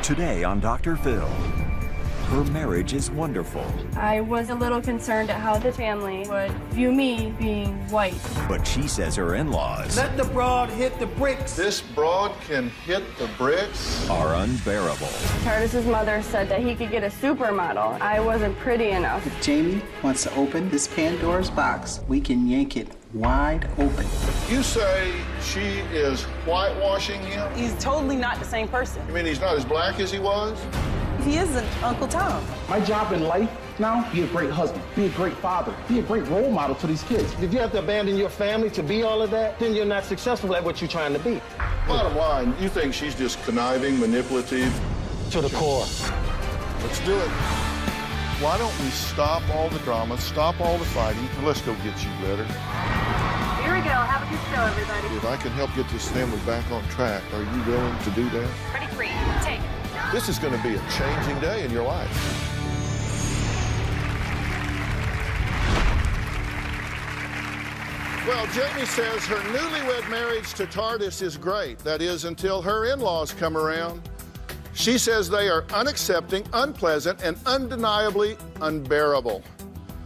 Today on Dr. Phil, her marriage is wonderful. I was a little concerned at how the family would view me being white. But she says her in-laws Let the broad hit the bricks. This broad can hit the bricks. are unbearable. Tardis's mother said that he could get a supermodel. I wasn't pretty enough. If Jamie wants to open this Pandora's box, we can yank it wide open. You say she is whitewashing him? He's totally not the same person. You mean he's not as black as he was? He isn't Uncle Tom. My job in life now, be a great husband, be a great father, be a great role model to these kids. If you have to abandon your family to be all of that, then you're not successful at what you're trying to be. Bottom line, you think she's just conniving, manipulative? To the core. Let's do it. Why don't we stop all the drama, stop all the fighting, and let's go get you better. Here we go. Have a good show, everybody. If I can help get this family back on track, are you willing to do that? Ready, 3, take. This is going to be a changing day in your life. Well, Jamie says her newlywed marriage to Tardis is great. That is, until her in-laws come around. She says they are unaccepting, unpleasant, and undeniably unbearable.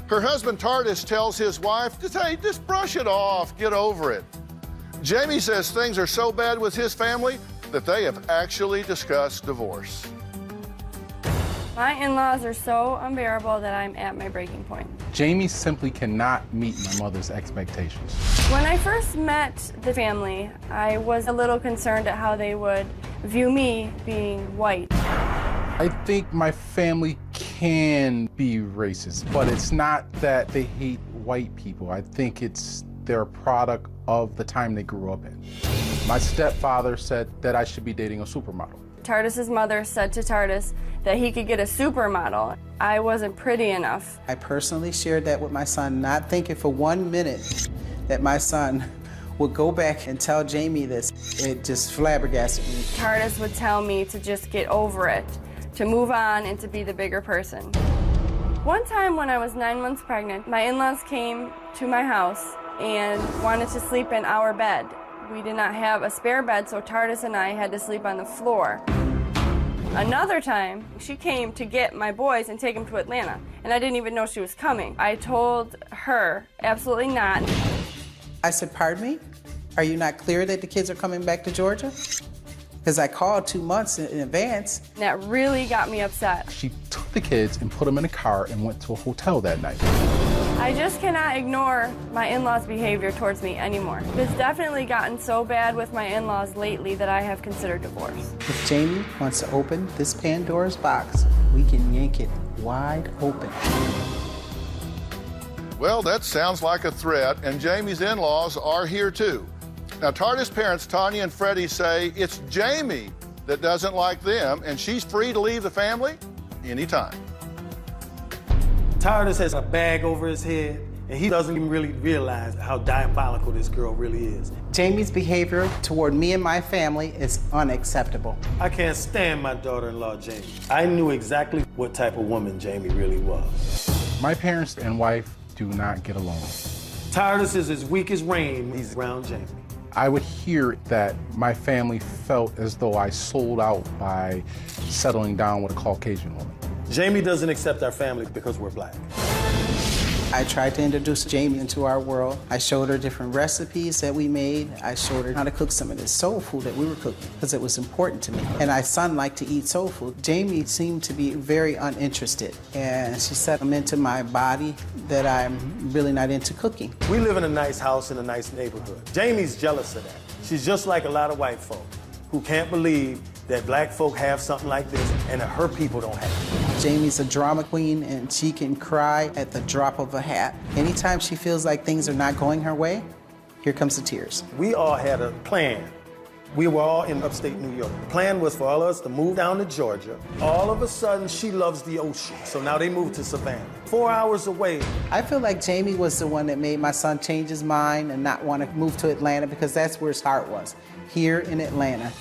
Her husband Tardis tells his wife, hey, just brush it off, get over it. Jamie says things are so bad with his family that they have actually discussed divorce. My in-laws are so unbearable that I'm at my breaking point. Jamie simply cannot meet my mother's expectations. When I first met the family, I was a little concerned at how they would view me being white. I think my family can be racist, but it's not that they hate white people. I think they're a product of the time they grew up in. My stepfather said that I should be dating a supermodel. Tardis's mother said to Tardis that he could get a supermodel. I wasn't pretty enough. I personally shared that with my son, not thinking for 1 minute that my son would go back and tell Jamie this. It just flabbergasted me. Tardis would tell me to just get over it, to move on and to be the bigger person. One time when I was 9 months pregnant, my in-laws came to my house and wanted to sleep in our bed. We did not have a spare bed, so Tardis and I had to sleep on the floor. Another time, she came to get my boys and take them to Atlanta, and I didn't even know she was coming. I told her, absolutely not. I said, pardon me? Are you not clear that the kids are coming back to Georgia? Because I called 2 months in advance. That really got me upset. She took the kids and put them in a car and went to a hotel that night. I just cannot ignore my in-laws' behavior towards me anymore. It's definitely gotten so bad with my in-laws lately that I have considered divorce. If Jamie wants to open this Pandora's box, we can yank it wide open. Well, that sounds like a threat, and Jamie's in-laws are here too. Now, Tardis parents Tanya and Freddie say it's Jamie that doesn't like them, and she's free to leave the family anytime. Tardis has a bag over his head, and he doesn't even really realize how diabolical this girl really is. Jamie's behavior toward me and my family is unacceptable. I can't stand my daughter-in-law, Jamie. I knew exactly what type of woman Jamie really was. My parents and wife do not get along. Tardis is as weak as rain when he's around Jamie. I would hear that my family felt as though I sold out by settling down with a Caucasian woman. Jamie doesn't accept our family because we're black. I tried to introduce Jamie into our world. I showed her different recipes that we made. I showed her how to cook some of this soul food that we were cooking because it was important to me. And my son liked to eat soul food. Jamie seemed to be very uninterested. And she said, I'm into my body, that I'm really not into cooking. We live in a nice house in a nice neighborhood. Jamie's jealous of that. She's just like a lot of white folk who can't believe that black folk have something like this and that her people don't have it. Jamie's a drama queen and she can cry at the drop of a hat. Anytime she feels like things are not going her way, here comes the tears. We all had a plan. We were all in upstate New York. The plan was for all of us to move down to Georgia. All of a sudden, she loves the ocean. So now they moved to Savannah, 4 hours away. I feel like Jamie was the one that made my son change his mind and not want to move to Atlanta because that's where his heart was, here in Atlanta.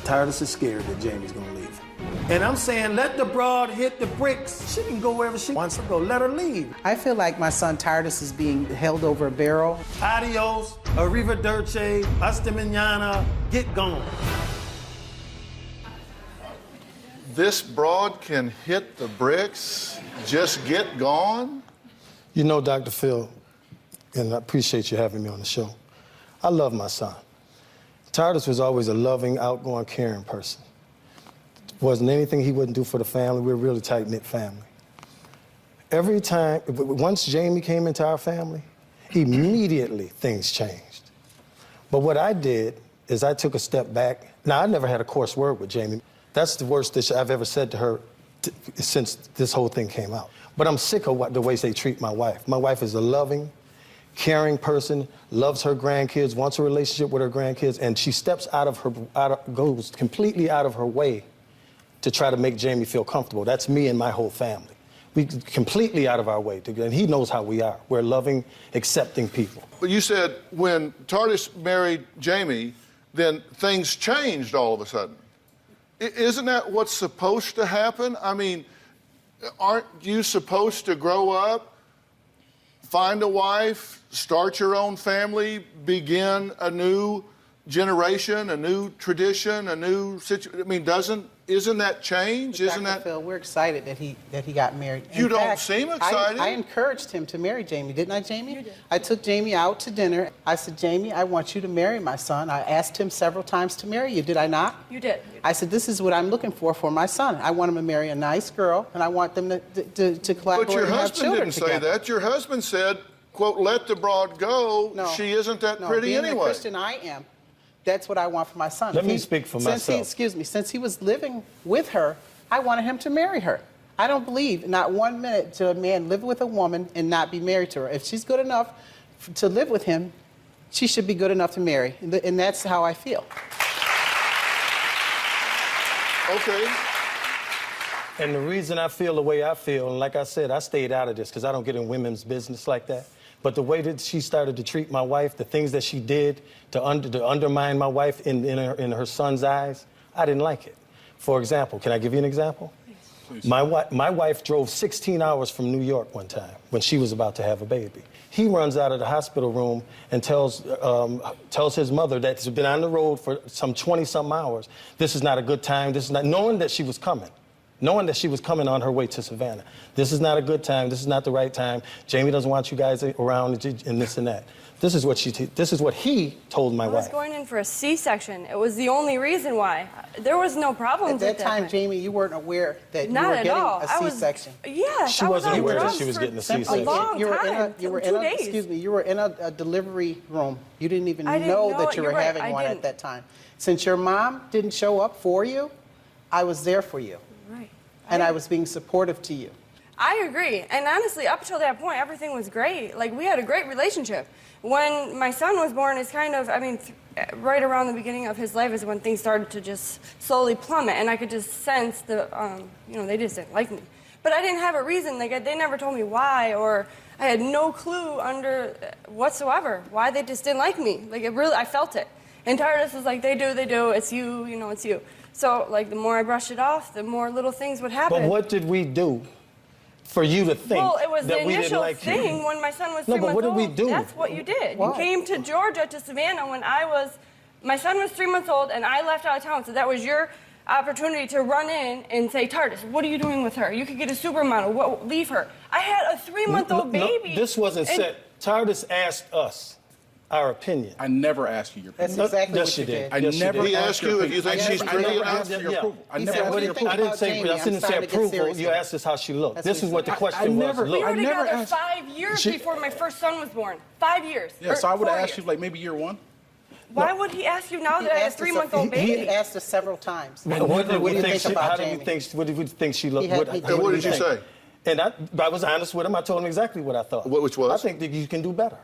Tardis is scared that Jamie's gonna leave. And I'm saying, let the broad hit the bricks. She can go wherever she wants to go. Let her leave. I feel like my son Tardis is being held over a barrel. Adios, arrivederci, hasta mañana, get gone. this broad can hit the bricks, just get gone? You know, Dr. Phil, and I appreciate you having me on the show, I love my son. Tardis was always a loving, outgoing, caring person. Wasn't anything he wouldn't do for the family. We're a really tight-knit family. Every time, once Jamie came into our family, immediately things changed. But what I did is I took a step back. Now, I never had a coarse word with Jamie. That's the worst that I've ever said to her since this whole thing came out. But I'm sick of the ways they treat my wife. My wife is a loving, caring person, loves her grandkids, wants a relationship with her grandkids, and she steps goes completely out of her way to try to make Jamie feel comfortable. That's me and my whole family. We completely out of our way, and he knows how we are. We're loving, accepting people. But you said when Tardis married Jamie, then things changed all of a sudden. Isn't that what's supposed to happen? I mean, aren't you supposed to grow up, find a wife, start your own family, begin a new generation, a new tradition, a new situation? I mean, isn't that change? Isn't that? Phil, we're excited that he got married. You don't seem excited. I encouraged him to marry Jamie, didn't I, Jamie? You did. I took Jamie out to dinner. I said, Jamie, I want you to marry my son. I asked him several times to marry you. Did I not? You did. I said, this is what I'm looking for my son. I want him to marry a nice girl, and I want them to collaborate But your and have husband children didn't say together. that. Your husband said, quote, let the broad go. No. She isn't that pretty being anyway. the Christian I am, that's what I want for my son. Let me speak for myself. Since he was living with her, I wanted him to marry her. I don't believe not 1 minute to a man live with a woman and not be married to her. If she's good enough to live with him, she should be good enough to marry. And that's how I feel. Okay. And the reason I feel the way I feel, and like I said, I stayed out of this because I don't get in women's business like that. But the way that she started to treat my wife, the things that she did to undermine my wife in her son's eyes, I didn't like it. For example, can I give you an example? Please. My wife drove 16 hours from New York one time when she was about to have a baby. He runs out of the hospital room and tells his mother that he's been on the road for some 20-something hours. This is not a good time. This is not, knowing that she was coming on her way to Savannah. This is not a good time. This is not the right time. Jamie doesn't want you guys around and this and that. This is what he told my wife. I was going in for a C-section. It was the only reason why. There was no problems At that time, Jamie, you weren't aware that you were getting a C-section. Yes, she wasn't aware that she was getting a C-section. A long time. You were in a delivery room. You didn't even know know that you were having one at that time. Since your mom didn't show up for you, I was there for you. Right. And I was being supportive to you. I agree. And honestly, up until that point, everything was great. Like, we had a great relationship. When my son was born, it's kind of, I mean, right around the beginning of his life is when things started to just slowly plummet. And I could just sense they just didn't like me. But I didn't have a reason. Like, they never told me why, or I had no clue whatsoever why they just didn't like me. Like, I felt it. And Tardis was like, they do, it's you, it's you. So, like, the more I brushed it off, the more little things would happen. But what did we do for you to think it was that the we didn't initial like thing you? when my son was 3 months No, but what did we old. do? That's what you did. Why? You came to Georgia, to Savannah, when my son was 3 months old, and I left out of town. So that was your opportunity to run in and say, Tardis, what are you doing with her? You could get a supermodel. Leave her. I had a 3-month-old baby. No, this wasn't said. Tardis asked us our opinion. I never asked you your opinion. That's exactly Yes, what you you did. I never He asked you if you think she's pretty enough. I never He said, what do you think I didn't about say, Jamie? I didn't I'm say starting to get approval. serious You now. asked us how she looked. That's This what is what the I question was. We were I never together asked- 5 years before my first son was born. 5 years. Yeah, so I would 4 have asked years. you, like, maybe year one. Why would he ask you now He that I have a asked us- 3-month-old baby? He asked us several times. What did What do we you think think about how did Jamie? we think? What did we think she looked? He had- he did. What did you say? And I was honest with him. I told him exactly what I thought. Which was? I think that you can do better.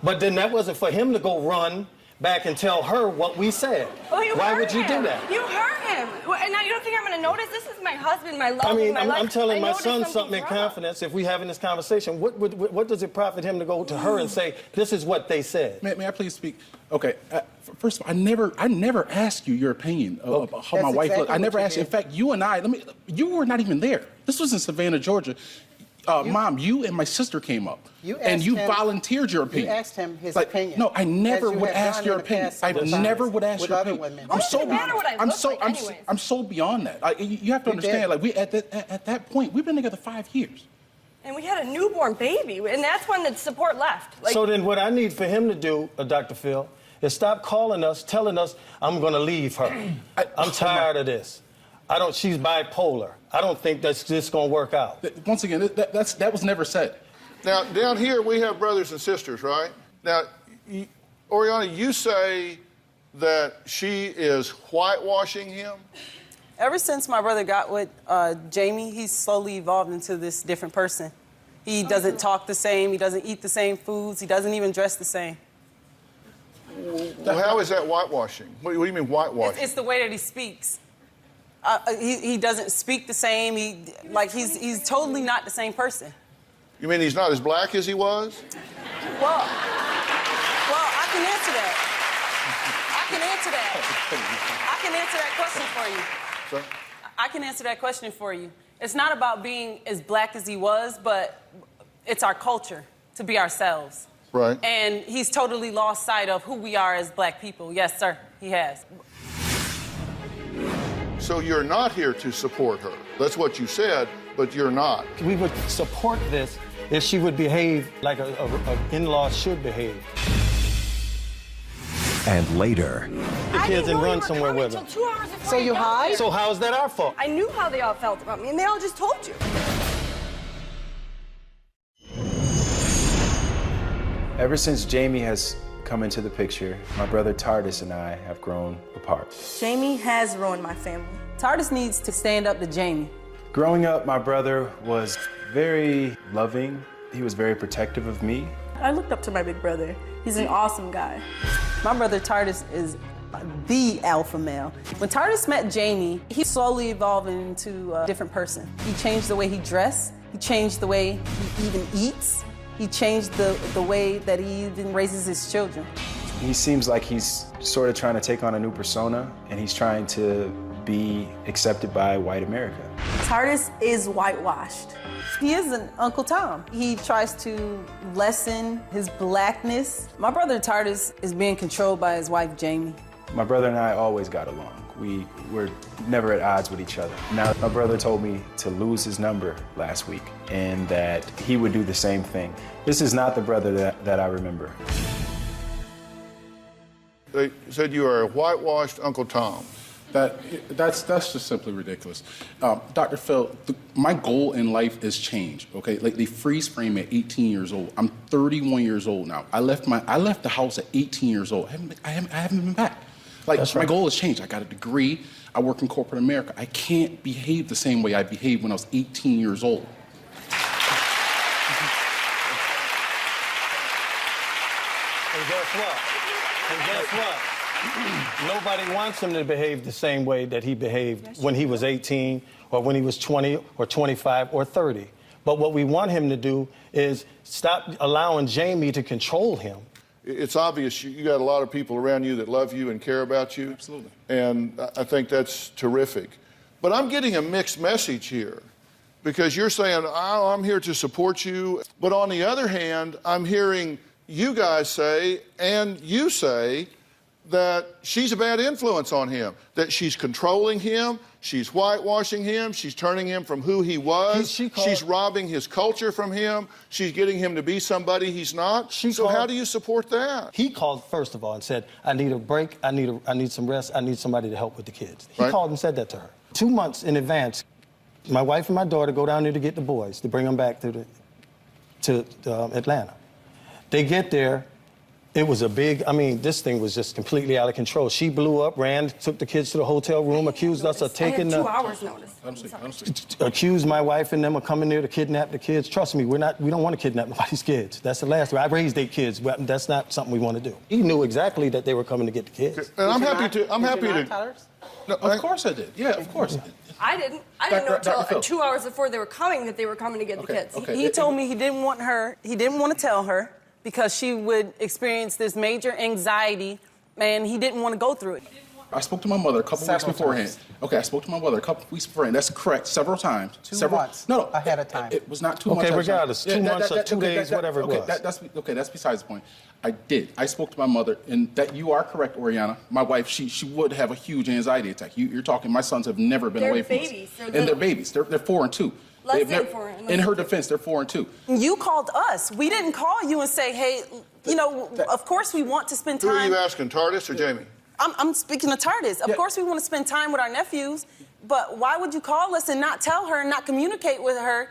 But then that wasn't for him to go run back and tell her what we said. Well, you Why hurt would you him. do that? You hurt him. And now you don't think I'm going to notice? This is my husband, my love, I mean, my life. I'm telling I my noticed son something in something's wrong. confidence. If we having this conversation, what does it profit him to go to her and say, this is what they said? May I please speak? Okay. First of all, I never asked you your opinion of how my That's wife exactly looked. I what never you asked you. In did. fact, you and I, you were not even there. This was in Savannah, Georgia. Mom, you and my sister came up, You and asked you him- volunteered your opinion. You asked him his Like, opinion. No, I never as you would have ask done your in the opinion. past I several never times would ask with your other opinion. women. I'm It so doesn't matter what I I'm look so like anyway. I'm so beyond that. You have to You did. understand. Like we at that point, we've been together 5 years. And we had a newborn baby, and that's when the support left. Like, So then what I need for him to do, Dr. Phil, is stop calling us, telling us, I'm going to leave her. I'm tired of this. She's bipolar. I don't think that's just going to work out. Once again, that was never said. Now, down here, we have brothers and sisters, right? Now, Oriana, you say that she is whitewashing him? Ever since my brother got with Jamie, he's slowly evolved into this different person. He doesn't talk the same. He doesn't eat the same foods. He doesn't even dress the same. Well, how is that whitewashing? What do you mean whitewashing? It's the way that he speaks. He doesn't speak the same. He's totally not the same person. You mean he's not as black as he was? Well, I can answer that. I can answer that question for you. Sorry? I can answer that question for you. It's not about being as black as he was, but it's our culture to be ourselves. Right. And he's totally lost sight of who we are as black people. Yes, sir, he has. So you're not here to support her. That's what you said, but you're not. We would support this if she would behave like an in-law should behave. And later, The kids and run somewhere with them. 2 hours before So you got hide? here. So how's that our fault? I knew how they all felt about me, and they all just told you. Ever since Jamie has come into the picture, my brother Tardis and I have grown apart. Jamie has ruined my family. Tardis needs to stand up to Jamie. Growing up, my brother was very loving. He was very protective of me. I looked up to my big brother. He's an awesome guy. My brother Tardis is the alpha male. When Tardis met Jamie, he slowly evolved into a different person. He changed the way he dressed. He changed the way he even eats. He changed the way that he even raises his children. He seems like he's sort of trying to take on a new persona, and he's trying to be accepted by white America. Tardis is whitewashed. He is an Uncle Tom. He tries to lessen his blackness. My brother Tardis is being controlled by his wife, Jamie. My brother and I always got along. We were never at odds with each other. Now, my brother told me to lose his number last week and that he would do the same thing. This is not the brother that I remember. They said you are a whitewashed Uncle Tom. That's just simply ridiculous. Dr. Phil, my goal in life is change, okay? Like they freeze frame at 18 years old. I'm 31 years old now. I left the house at 18 years old. I haven't been back. Like That's my right. goal has changed. I got a degree. I work in corporate America. I can't behave the same way I behaved when I was 18 years old. And guess what? Nobody wants him to behave the same way that he behaved when he was 18 or when he was 20 or 25 or 30. But what we want him to do is stop allowing Jamie to control him. It's obvious you got a lot of people around you that love you and care about you. Absolutely. And I think that's terrific. But I'm getting a mixed message here because you're saying, oh, I'm here to support you. But on the other hand, I'm hearing you guys say, and you say, that she's a bad influence on him, that she's controlling him, she's whitewashing him, she's turning him from who he was, she's robbing his culture from him, she's getting him to be somebody he's not. So how do you support that? He called, first of all, and said, I need a break, I need some rest, I need somebody to help with the kids. He called and said that to her. 2 months in advance, my wife and my daughter go down there to get the boys, to bring them back to Atlanta. They get there. It was this thing was just completely out of control. She blew up, ran, took the kids to the hotel room, accused us of taking I had 2 hours notice. accused my wife and them of coming there to kidnap the kids. Trust me, we don't want to kidnap nobody's kids. That's the last way. I raised 8 kids, but that's not something we want to do. He knew exactly that they were coming to get the kids. And I'm happy to. No, of course I did. Yeah, of course. I didn't know until 2 hours before they were coming that they were coming to get the kids. Okay. He told me he didn't want to tell her because she would experience this major anxiety and he didn't want to go through it. I spoke to my mother a couple weeks Several beforehand. times. Okay, I spoke to my mother a couple weeks beforehand. That's correct. Several times. 2 months ahead of time. It was not 2 Okay, months. ahead of time. regardless, 2 months or 2 days, whatever it was. That's besides the point. I did. I spoke to my mother, and that you are correct, Oriana. My wife, she would have a huge anxiety attack. You're talking. My sons have never been They're away from babies. us. They're And they're little. babies. They're 4 and 2. Less They've than never- 4. In her defense, they're 4 and 2. You called us. We didn't call you and say, hey, you know, of course we want to spend Who time. are you asking, TARDIS or Jamie? I'm speaking to TARDIS. Of course we want to spend time with our nephews, but why would you call us and not tell her and not communicate with her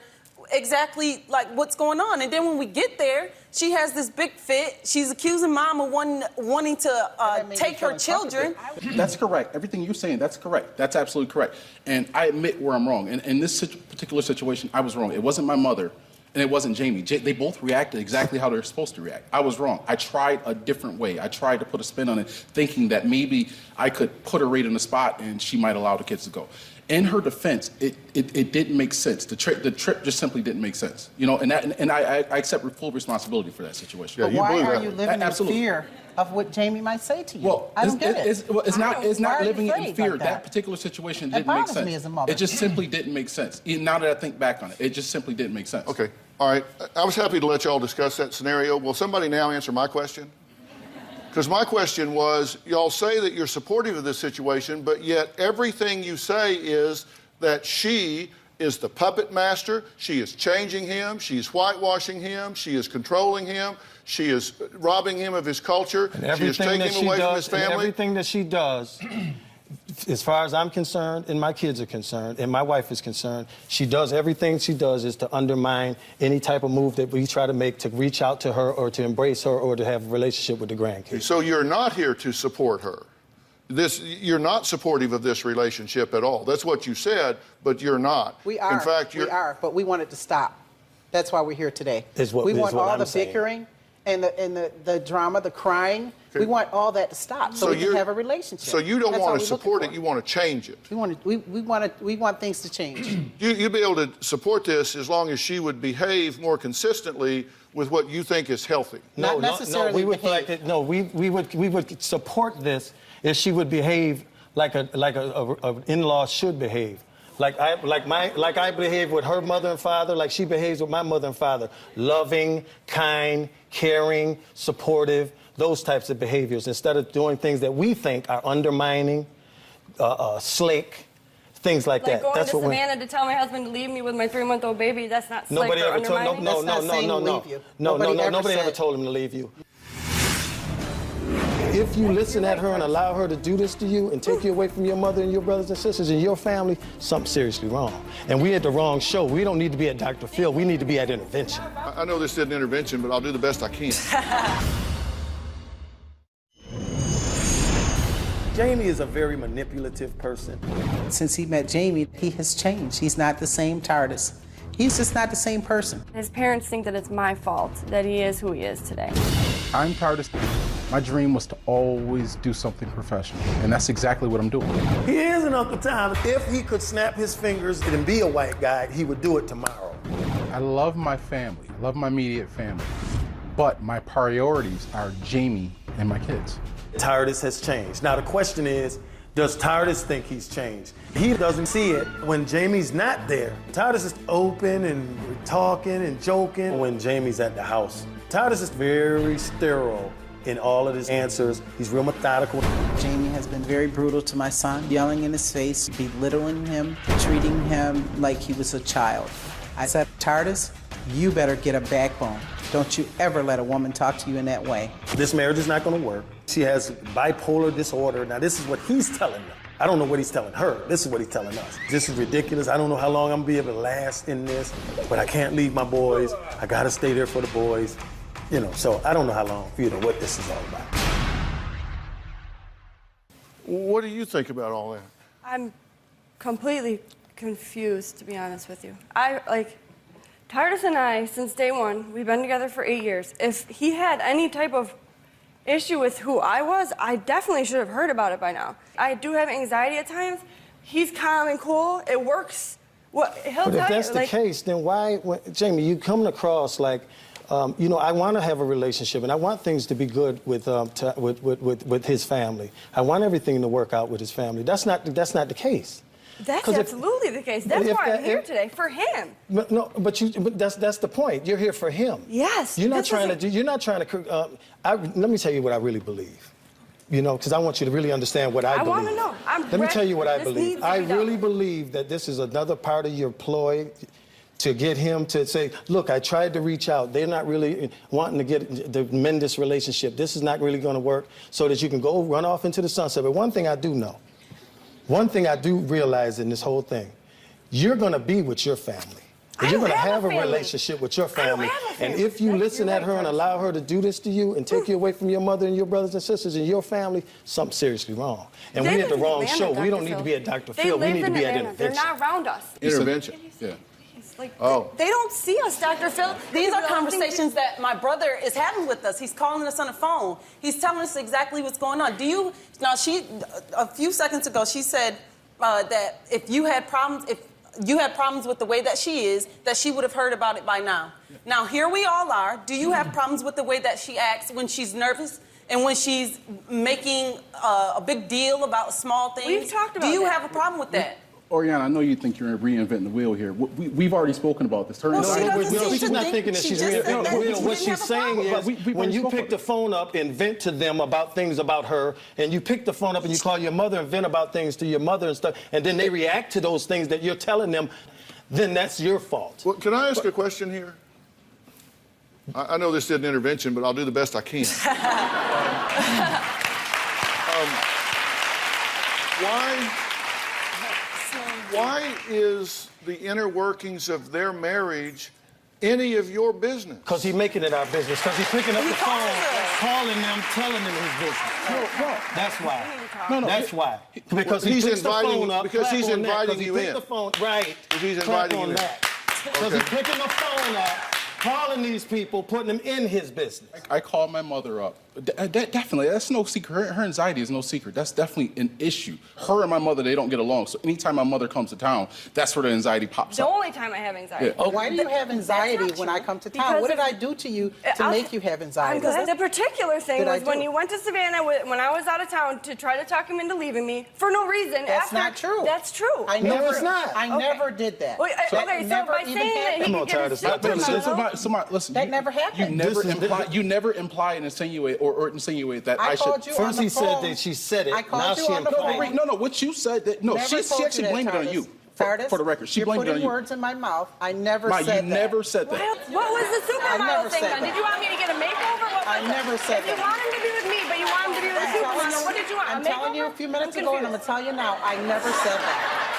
exactly like what's going on? And then when we get there, she has this big fit. She's accusing mom of wanting to take her children. That's correct. Everything you're saying, that's correct. That's absolutely correct. And I admit where I'm wrong. And in this particular situation, I was wrong. It wasn't my mother, and it wasn't Jamie. They both reacted exactly how they're supposed to react. I was wrong. I tried a different way. I tried to put a spin on it, thinking that maybe I could put her right in the spot and she might allow the kids to go. In her defense, it didn't make sense. The trip just simply didn't make sense. You know, and I accept full responsibility for that situation. Yeah, But you why believe are that. you living Absolutely. in fear of what Jamie might say to you? Well, I don't get it. It's not Why are you living in afraid fear. like That particular situation That didn't make bothers sense. me as a mother. It just simply didn't make sense. Now that I think back on it, it just simply didn't make sense. Okay. All right. I was happy to let y'all discuss that scenario. Will somebody now answer my question? Because my question was, y'all say that you're supportive of this situation, but yet everything you say is that she is the puppet master, she is changing him, she's whitewashing him, she is controlling him, she is robbing him of his culture, And she is taking him away from his and family. everything that she does, as far as I'm concerned, and my kids are concerned, and my wife is concerned, she does everything she does is to undermine any type of move that we try to make to reach out to her or to embrace her or to have a relationship with the grandkids. So you're not here to support her. You're not supportive of this relationship at all. That's what you said, but you're not. We are. In fact, we are, but we want it to stop. That's why we're here today. We want all the bickering and the drama, the crying. Okay. We want all that to stop so we can have a relationship. So you don't That's want all to we're support looking it, you want to change it. we want things to change. You'd be able to support this as long as she would behave more consistently with what you think is healthy. Not necessarily we would behave. we would support this if she would behave like a in-law should behave. Like I behave with her mother and father, like she behaves with my mother and father. Loving, kind, caring, supportive, those types of behaviors, instead of doing things that we think are undermining, slick, things like that. Going That's to what we're... Savannah to tell my husband to leave me with my 3-month-old baby, that's not slick Nobody or ever told undermining. no. Nobody ever said- told him to leave you. If you listen at her and allow her to do this to you and take you away from your mother and your brothers and sisters and your family, something's seriously wrong. And we're at the wrong show. We don't need to be at Dr. Phil. We need to be at Intervention. I know this isn't intervention, but I'll do the best I can. Jamie is a very manipulative person. Since he met Jamie, he has changed. He's not the same TARDIS. He's just not the same person. His parents think that it's my fault that he is who he is today. I'm TARDIS. My dream was to always do something professional, and that's exactly what I'm doing. He is an Uncle Tom. If he could snap his fingers and be a white guy, he would do it tomorrow. I love my family, I love my immediate family, but my priorities are Jamie and my kids. TARDIS has changed. Now the question is, does TARDIS think he's changed? He doesn't see it when Jamie's not there. TARDIS is open and talking and joking when Jamie's at the house. TARDIS is very sterile in all of his answers. He's real methodical. Jamie has been very brutal to my son, yelling in his face, belittling him, treating him like he was a child. I said, TARDIS, you better get a backbone. Don't you ever let a woman talk to you in that way. This marriage is not going to work. She has bipolar disorder. Now, this is what he's telling them. I don't know what he's telling her. This is what he's telling us. This is ridiculous. I don't know how long I'm going to be able to last in this, but I can't leave my boys. I got to stay there for the boys. You know, so I don't know how long, what this is all about. What do you think about all that? I'm completely confused, to be honest with you. TARDIS and I, since day one, we've been together for 8 years. If he had any type of issue with who I was, I definitely should have heard about it by now. I do have anxiety at times. He's calm and cool. It works. He'll But if tell that's you, the case, then why, Jamie, you coming across like You know, I want to have a relationship, and I want things to be good with his family. I want everything to work out with his family. That's not the case. That's absolutely the case. That's why I'm here today, for him. But that's the point. You're here for him. Yes. You're not trying to. Let me tell you what I really believe. You know, because I want you to really understand what I believe. I want to know. Let me tell you what I believe. I really believe that this is another part of your ploy to get him to say, look, I tried to reach out. They're not really wanting to mend this relationship. This is not really going to work, so that you can go run off into the sunset. But one thing I do know, one thing I do realize in this whole thing, you're going to be with your family. You're going to have a relationship with your family. And if you listen at her and allow her to do this to you and take you away from your mother and your brothers and sisters and your family, something's seriously wrong. And we at the wrong show. We don't need to be at Dr. Phil. We need to be at Intervention. They're not around us. Intervention? Yeah. Like, they don't see us, Dr. Phil. These are conversations that my brother is having with us. He's calling us on the phone. He's telling us exactly what's going on. A few seconds ago, she said that if you had problems with the way that she is, that she would have heard about it by now. Yeah. Now, here we all are. Do you have problems with the way that she acts when she's nervous and when she's making a big deal about small things? We've talked about Do you that. have a problem with that? Oriana, I know you think you're reinventing the wheel here. We've already spoken about this. She's not thinking that she's reinventing the wheel. What she's saying is, when you pick the phone up and vent to them about things about her, and you pick the phone up and you call your mother and vent about things to your mother and stuff, and then they react to those things that you're telling them, then that's your fault. Well, can I ask a question here? I know this isn't intervention, but I'll do the best I can. Why is the inner workings of their marriage any of your business? Because he's making it our business. Because he's picking up the phone, calling them, telling them his business. No. That's why. That's why. Because he's inviting you in. Because he's inviting you in. Right. He's inviting you in. Because he's picking the phone up, calling these people, putting them in his business. I called my mother up. Definitely, that's no secret. Her anxiety is no secret. That's definitely an issue. Her and my mother, they don't get along. So anytime my mother comes to town, that's where the anxiety pops up. The only time I have anxiety. Yeah. Why do you have anxiety when I come to town? What did I do to you to make you have anxiety? The particular thing was when you went to Savannah when I was out of town to try to talk him into leaving me for no reason. That's not true. That's true. No, it's not. I never did that. So by saying that he could get his sister, listen, that never happened. You never imply and insinuate or insinuate that I should. First he said that she said it. Now she implied. No, what you said that she actually blamed it on you. For the record, she blamed it on you. You're putting words in my mouth. I never said that. You never said that. What was the supermodel thing then? Did you want me to get a makeover? I never said that. If you want him to be with me, but you want him to be with a supermodel, what did you want? I'm telling you a few minutes ago, and I'm going to tell you now, I never said that.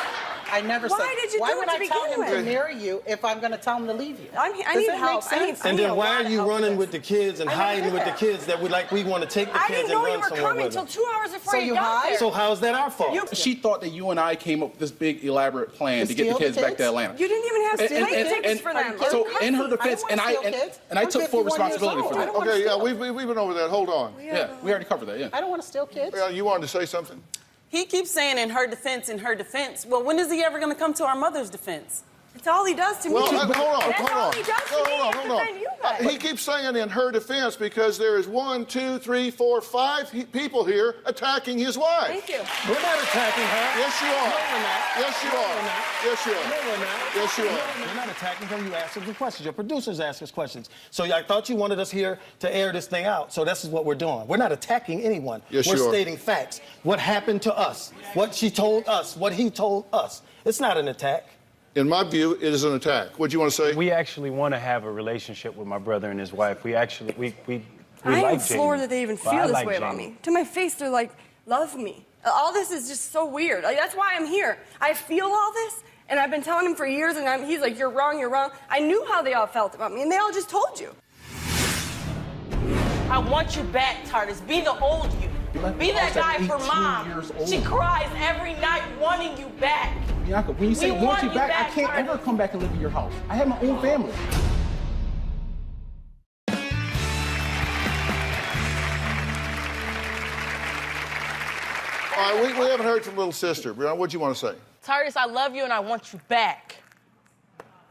I never said. Why did you do it to begin with? Why would I tell him to marry you if I'm going to tell him to leave you? I need help. And then why are you running with the kids and hiding with the kids that we want to take the kids and run somewhere with them? I didn't know you were coming until 2 hours before you got there. So how's that our fault? She thought that you and I came up with this big elaborate plan to get the kids back to Atlanta. You didn't even have plane tickets for them. So in her defense, and I took full responsibility for that. Okay, yeah, we've been over that. Hold on. Yeah, we already covered that. Yeah. I don't want to steal kids. Yeah, you wanted to say something? He keeps saying in her defense, in her defense. Well, when is he ever going to come to our mother's defense? It's all he does to me. Well, hold on. That's all he does to me. Hold on. He keeps saying in her defense because there is 1, 2, 3, 4, 5 people here attacking his wife. Thank you. We're not attacking her. Yes, you are. No, we're not. Yes, you are. Yes, you are. No, we're not. Yes, you are. We're not attacking her. You ask us the questions. Your producers ask us questions. So I thought you wanted us here to air this thing out. So this is what we're doing. We're not attacking anyone. Yes, we're you are. stating facts. What happened to us. What she told us. What he told us. It's not an attack. In my view, it is an attack. What do you want to say? We actually want to have a relationship with my brother and his wife. We like Jamie. I am floored that they even feel this way about me. To my face, they're like, love me. All this is just so weird. Like, that's why I'm here. I feel all this, and I've been telling him for years, and he's like, you're wrong, you're wrong. I knew how they all felt about me, and they all just told you. I want you back, TARDIS. Be the old you. Be that guy for Mom. She cries every night wanting you back. Bianca, when you say want you back, I can't ever come back and live in your house. I have my own family. All right, we haven't heard from little sister. Brianna, what do you want to say? TARDIS, I love you and I want you back.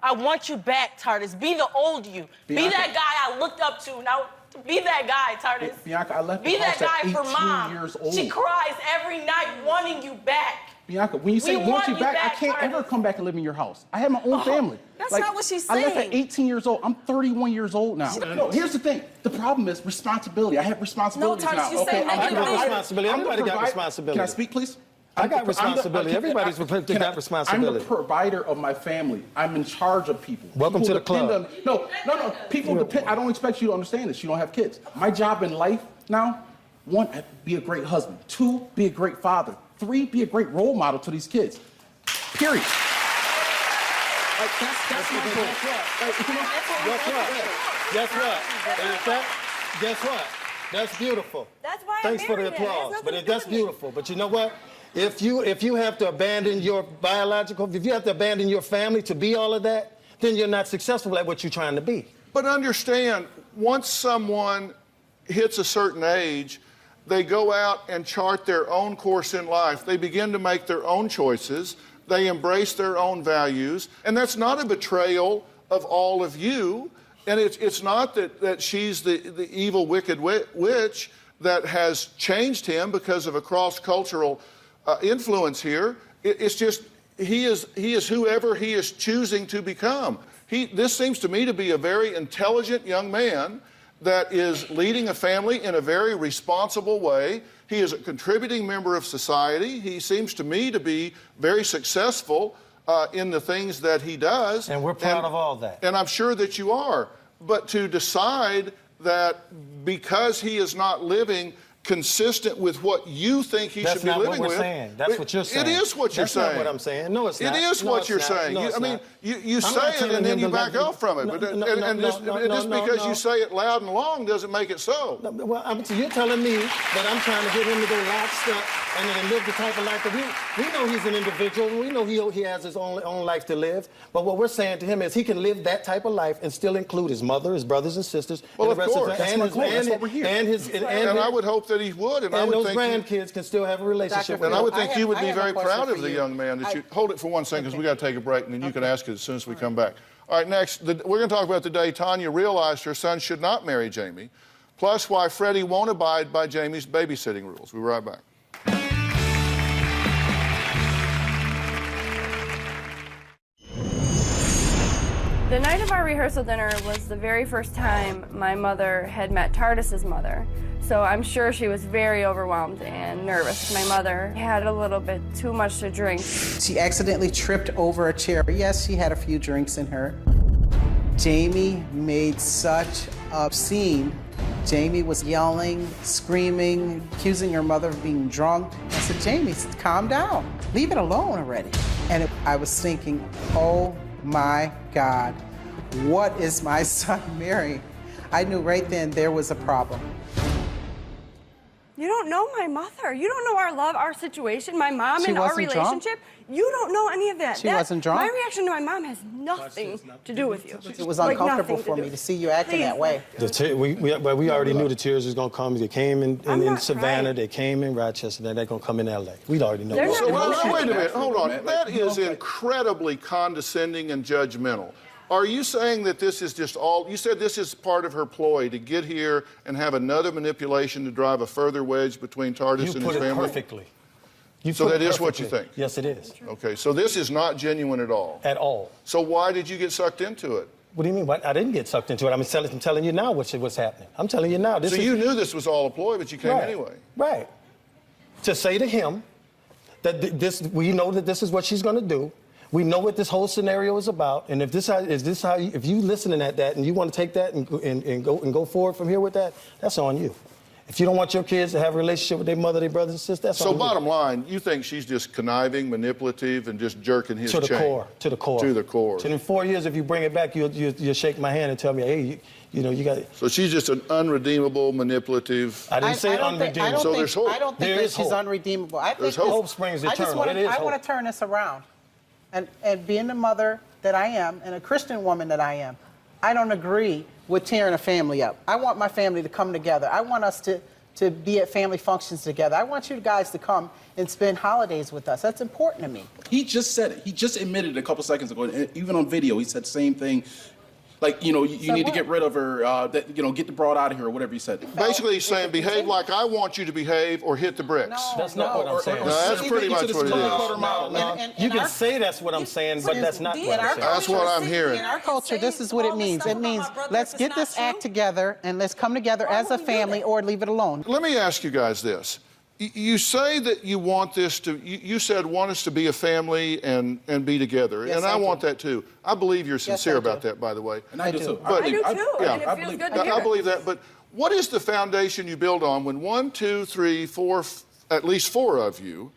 I want you back, Tardis. Be the old you. Be that guy I looked up to. Now, be that guy, Tardis. Bianca, I left Be the house that at guy for 18 Mom. years old. She cries every night wanting you back. Bianca, when you say We want you back, I back, can't Tardis. ever come back and live in your house. I have my own family. That's not what she's I left at saying. 18 years old. I'm 31 years old now. No, here's the thing. The problem is responsibility. I have responsibilities Tardis, now. you say I got negative. responsibility. Everybody got responsibility. Can I speak, please? I got responsibility. Everybody's got responsibility. I'm the provider of my family. I'm in charge of people. Welcome People to the club. depend on- No. People depend. I don't expect you to understand this. You don't have kids. My job in life now, 1, be a great husband. 2, be a great father. 3, be a great role model to these kids. Period. Like, that's my goal. Guess what? That's beautiful. That's why Thanks for the applause. But that's beautiful. But you know what? If you have to abandon your if you have to abandon your family to be all of that, then you're not successful at what you're trying to be. But understand, once someone hits a certain age, they go out and chart their own course in life. They begin to make their own choices. They embrace their own values. And that's not a betrayal of all of you. And it's not that she's the evil, wicked witch that has changed him because of a cross-cultural influence here. It's just he is whoever he is choosing to become. This seems to me to be a very intelligent young man that is leading a family in a very responsible way. He is a contributing member of society. He seems to me to be very successful in the things that he does. And we're proud of all that. And I'm sure that you are. But to decide that because he is not living consistent with what you think he should be living with. That's not what we're saying. That's what you're saying. It is what you're saying. That's not what I'm saying. No, it's not. It is what you're saying. No, I mean, you say it and then you back off from it. And just because you say it loud and long doesn't make it so. Well, you're telling me that I'm trying to get him to go lockstep and then live the type of life that we know he's an individual. We know he has his own life to live. But what we're saying to him is he can live that type of life and still include his mother, his brothers and sisters, well, and the rest of course. And I would hope that he would. And those grandkids can still have a relationship with him. And I would think you would be very proud of the young man. That you hold it for 1 second because we got to take a break, and then you can ask it as soon as we come back. All right, next, we're going to talk about the day Tanya realized her son should not marry Jamie, plus why Freddie won't abide by Jamie's babysitting rules. We'll be right back. The night of our rehearsal dinner was the very first time my mother had met Tardis's mother. So I'm sure she was very overwhelmed and nervous. My mother had a little bit too much to drink. She accidentally tripped over a chair. Yes, she had a few drinks in her. Jamie made such a scene. Jamie was yelling, screaming, accusing her mother of being drunk. I said, Jamie, calm down. Leave it alone already. And I was thinking, oh my God, what is my son marrying? I knew right then there was a problem. You don't know my mother. You don't know our love, our situation, my mom and our relationship. You don't know any of that. She wasn't drunk? My reaction to my mom has nothing to do with you. It was uncomfortable for me to see you acting that way. We already knew the tears was going to come. They came in Savannah. They came in Rochester. They're going to come in L.A. We'd already know. So wait a minute. Hold on. That is incredibly condescending and judgmental. Are you saying that this is just all, you said this is part of her ploy to get here and have another manipulation to drive a further wedge between Tardis and his family? You put it perfectly. So that is what you think? Yes, it is. Okay, so this is not genuine at all? At all. So why did you get sucked into it? What do you mean? I didn't get sucked into it. I'm telling you now what's happening. I'm telling you now. So you knew this was all a ploy, but you came anyway? Right. To say to him that we know that this is what she's going to do. We know what this whole scenario is about, and if you listening at that and you want to take that and go forward from here with that, that's on you. If you don't want your kids to have a relationship with their mother, their brothers and sisters, that's on you. So bottom line, you think she's just conniving, manipulative, and just jerking his chain? To the core. To the core. So in 4 years, if you bring it back, you'll shake my hand and tell me, hey, you got it. So she's just an unredeemable, manipulative. I didn't say unredeemable. So there's hope. I don't think that she's unredeemable. I think hope springs eternal. I want to turn this around. And being the mother that I am and a Christian woman that I am, I don't agree with tearing a family up. I want my family to come together. I want us to to be at family functions together. I want you guys to come and spend holidays with us. That's important to me. He just said it. He just admitted a couple seconds ago, and even on video, he said the same thing. Like, you need to get rid of her, get the broad out of here, or whatever he said. Basically, he's saying, behave like I want you to behave, or hit the bricks. No, That's not what I'm saying. No, that's pretty much what it is. You can say that's what I'm saying, but that's not what I'm saying. That's what I'm hearing. In our culture, this is what it means. It means let's get this act together and let's come together as a family or leave it alone. Let me ask you guys this. You say that you want this to, you said want us to be a family and be together. Yes, and I I want do. that too. I believe you're sincere I about do. that, by the way. And I do too. But- I do too. Yeah. And it feels good to hear. I believe that. But what is the foundation you build on when 1, 2, 3, 4, at least 4 of you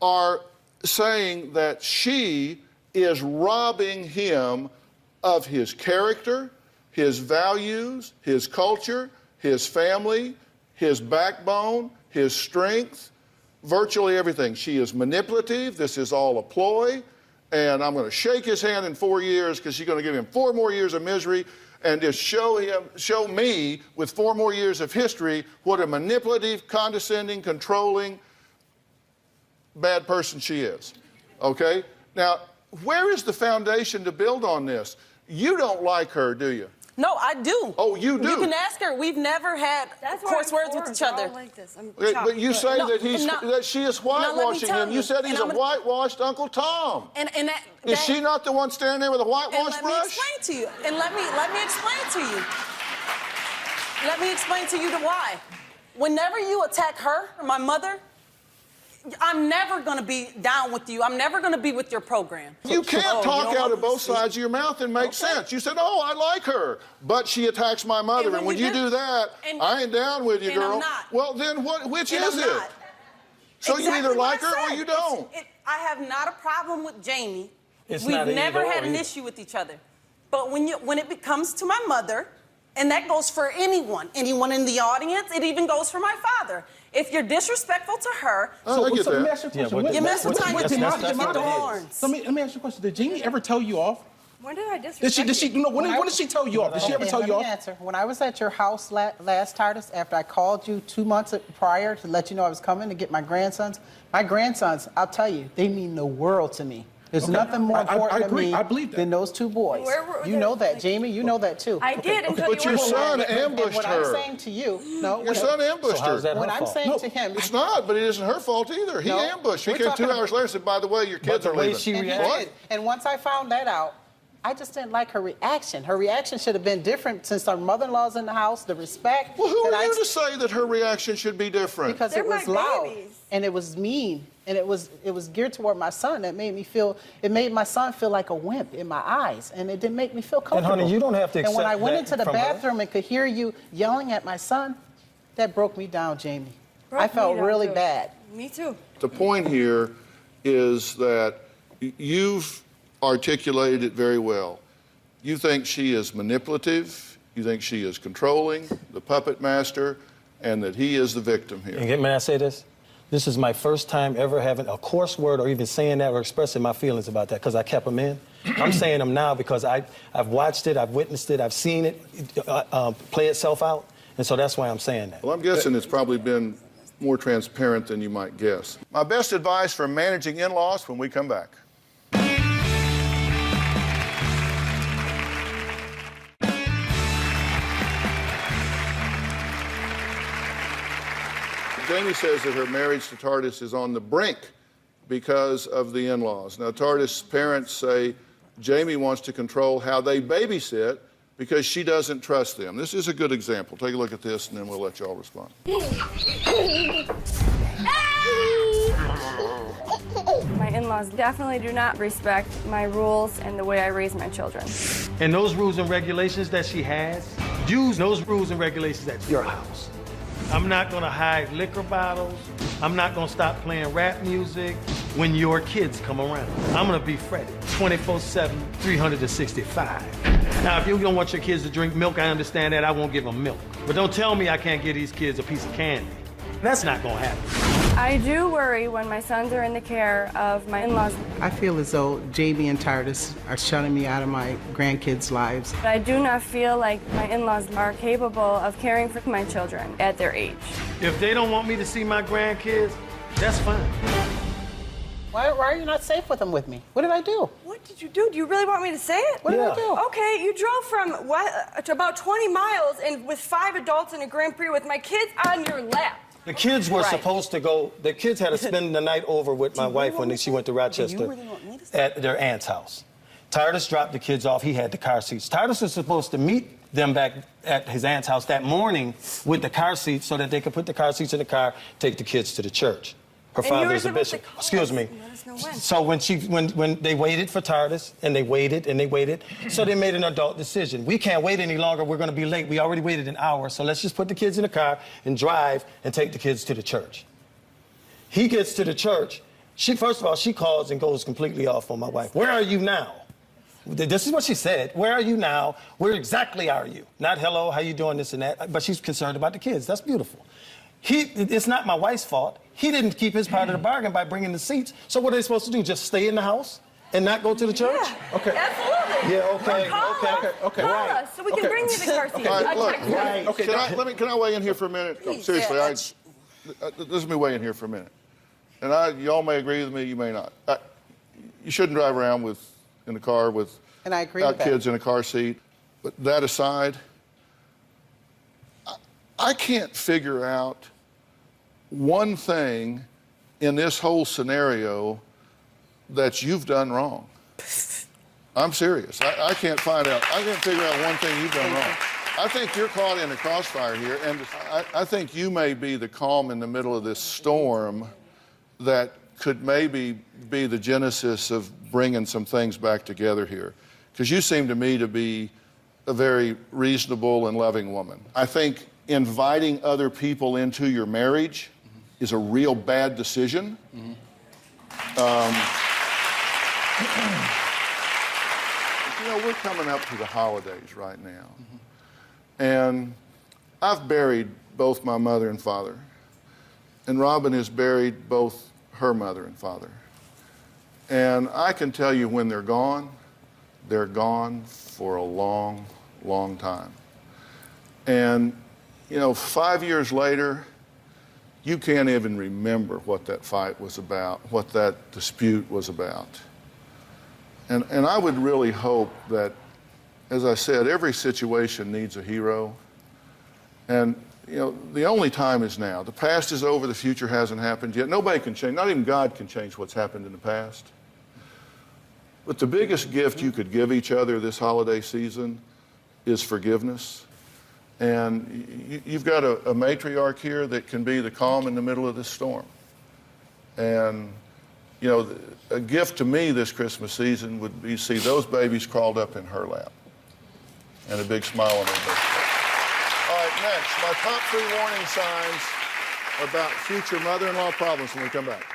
are saying that she is robbing him of his character, his values, his culture, his family, his backbone, his strength, virtually everything. She is manipulative. This is all a ploy. And I'm going to shake his hand in 4 years because she's going to give him 4 more years of misery and just show me with 4 more years of history what a manipulative, condescending, controlling, bad person she is. Okay? Now, where is the foundation to build on this? You don't like her, do you? No, I do. Oh, you do? You can ask her. We've never had coarse words with each other. Like this. But you say No, that she is whitewashing tell him. You you, said he's a and whitewashed Uncle Tom. Is she not the one standing there with a whitewash and let brush? me explain to you. And let me explain to you. Let me explain to you the why. Whenever you attack her or my mother, I'm never going to be down with you. I'm never going to be with your program. You can't talk you know out what? of both sides of your mouth and make sense. You said, oh, I like her, but she attacks my mother. And when you do that, I ain't down with you, and girl. I'm not. Well, then which And is I'm it? not. So you either Exactly what like her I or said. you don't. I have not a problem with Jamie. It's We've not an never either had or an either. issue with each other. But when it comes to my mother, and that goes for anyone in the audience, it even goes for my father. If you're disrespectful to her, Oh, I get let me that. ask you a question. but- you mess with time, you that's get not the what it is. horns. Let me ask you a question. Did Jamie ever tell you off? When did I disrespect Did she? you? No. When did she tell you off? Did she ever Okay, tell let you you me off? answer. When I was at your house last TARDIS, after I called you 2 months prior to let you know I was coming to get my grandsons, I'll tell you, they mean the world to me. There's nothing more I important agree. to me I believe that. than those 2 boys. Where were You they? know that, Jamie. You know that too. I did until But you your were son born. ambushed And what her. I'm saying to you, Your son ambushed So how's her. that what her I'm fault? saying to him, It's not, but it isn't her fault either. He No. ambushed. He We're came talking 2 hours later and said, by the way, your kids the are way leaving. she and he reacted. did. And once I found that out, I just didn't like her reaction. Her reaction should have been different since our mother-in-law's in the house, the respect. Well, who that are I you to say that her reaction should be different? Because They're it was my loud babies. and it was mean and it was geared toward my son. It made my son feel like a wimp in my eyes, and it didn't make me feel comfortable. honey, you don't have to And when I accept went that into the from her. bathroom and could hear you yelling at my son, that broke me down, Jamie. Broke I me felt down, really too. bad. Me too. The point here is that you've articulated it very well. You think she is manipulative, you think she is controlling, the puppet master, and that he is the victim here. And may I say this? This is my first time ever having a coarse word or even saying that or expressing my feelings about that because I kept them in. I'm saying them now because I've watched it, I've witnessed it, I've seen it play itself out, and so that's why I'm saying that. Well, I'm guessing it's probably been more transparent than you might guess. My best advice for managing in-laws when we come back. Jamie says that her marriage to TARDIS is on the brink because of the in-laws. Now, TARDIS parents say Jamie wants to control how they babysit because she doesn't trust them. This is a good example. Take a look at this, and then we'll let y'all respond. My in-laws definitely do not respect my rules and the way I raise my children. And those rules and regulations that she has, use those rules and regulations at your house. I'm not gonna hide liquor bottles. I'm not gonna stop playing rap music when your kids come around. I'm gonna be Freddie, 24/7, 365. Now, if you don't want your kids to drink milk, I understand that. I won't give them milk. But don't tell me I can't give these kids a piece of candy. That's not gonna happen. I do worry when my sons are in the care of my in-laws. I feel as though Jamie and Tardis are shutting me out of my grandkids' lives. But I do not feel like my in-laws are capable of caring for my children at their age. If they don't want me to see my grandkids, that's fine. Why are you not safe with them with me? What did I do? What did you do? Do you really want me to say it? What did I do? Okay, you drove from to about 20 miles and with 5 adults in a Grand Prix with my kids on your lap. The kids were supposed to go, the kids had to spend the night over with my wife when she went to Rochester at their aunt's house. Tardis dropped the kids off. He had the car seats. Tardis was supposed to meet them back at his aunt's house that morning with the car seats so that they could put the car seats in the car, take the kids to the church. Her father's a bishop. Excuse me. So when they waited for Tardis, and they waited, so they made an adult decision. We can't wait any longer. We're going to be late. We already waited an hour, so let's just put the kids in the car and drive and take the kids to the church. He gets to the church. First of all, she calls and goes completely off on my wife. Where are you now? This is what she said. Where are you now? Where exactly are you? Not hello, how you doing, this and that. But she's concerned about the kids. That's beautiful. It's not my wife's fault. He didn't keep his part of the bargain by bringing the seats. So what are they supposed to do? Just stay in the house and not go to the church? Yeah, okay. Absolutely. Yeah, okay, Call us so we can bring you the car seats. All right, look, can I weigh in here for a minute? No, seriously, let me weigh in here for a minute. And y'all may agree with me, you may not. You shouldn't drive around in the car with and I agree with kids in a car seat. But that aside, I can't figure out one thing in this whole scenario that you've done wrong. I'm serious. I can't find out. I can't figure out one thing you've done wrong. I think you're caught in the crossfire here, and I think you may be the calm in the middle of this storm that could maybe be the genesis of bringing some things back together here. Because you seem to me to be a very reasonable and loving woman. I think inviting other people into your marriage is a real bad decision. We're coming up to the holidays right now. And I've buried both my mother and father. And Robin has buried both her mother and father. And I can tell you when they're gone for a long, long time. And 5 years later, you can't even remember what that fight was about, what that dispute was about. And I would really hope that, as I said, every situation needs a hero. And, the only time is now. The past is over, the future hasn't happened yet. Nobody can change, not even God can change what's happened in the past. But the biggest gift you could give each other this holiday season is forgiveness. And you've got a matriarch here that can be the calm in the middle of this storm. And, a gift to me this Christmas season would be see those babies crawled up in her lap and a big smile on her face. All right, next, my top 3 warning signs about future mother-in-law problems when we come back.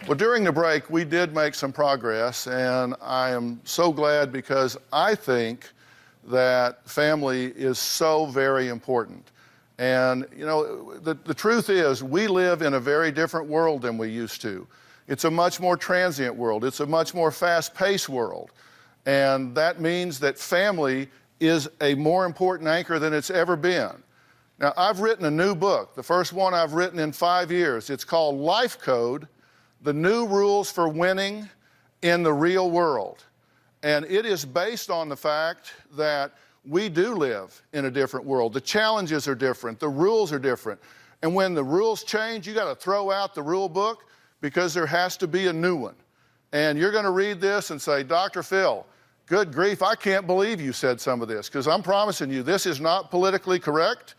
Well, during the break, we did make some progress, and I am so glad because I think that family is so very important. And, the truth is, we live in a very different world than we used to. It's a much more transient world. It's a much more fast-paced world. And that means that family is a more important anchor than it's ever been. Now, I've written a new book, the first one I've written in 5 years. It's called Life Code: The New Rules for Winning in the Real World. And it is based on the fact that we do live in a different world. The challenges are different. The rules are different. And when the rules change, you got to throw out the rule book because there has to be a new one. And you're going to read this and say, Dr. Phil, good grief, I can't believe you said some of this, because I'm promising you this is not politically correct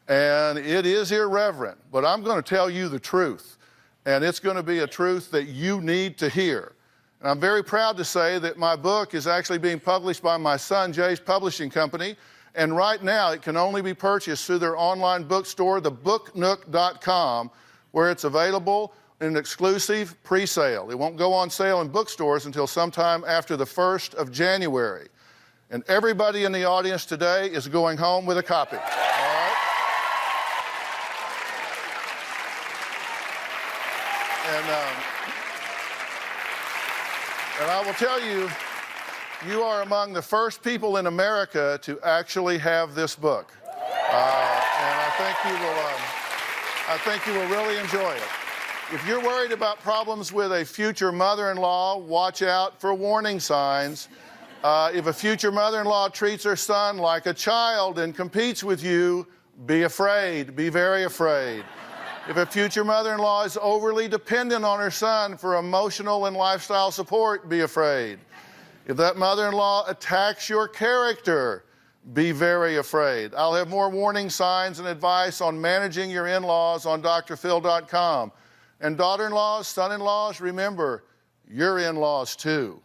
and it is irreverent, but I'm going to tell you the truth. And it's going to be a truth that you need to hear. And I'm very proud to say that my book is actually being published by my son Jay's publishing company, And right now, it can only be purchased through their online bookstore, thebooknook.com, where it's available in an exclusive pre-sale. It won't go on sale in bookstores until sometime after the 1st of January. And everybody in the audience today is going home with a copy. All right? And I will tell you, you are among the first people in America to actually have this book. And I think you will really enjoy it. If you're worried about problems with a future mother-in-law, watch out for warning signs. If a future mother-in-law treats her son like a child and competes with you, be afraid, be very afraid. If a future mother-in-law is overly dependent on her son for emotional and lifestyle support, be afraid. If that mother-in-law attacks your character, be very afraid. I'll have more warning signs and advice on managing your in-laws on drphil.com. And daughter-in-laws, son-in-laws, remember, you're in-laws too.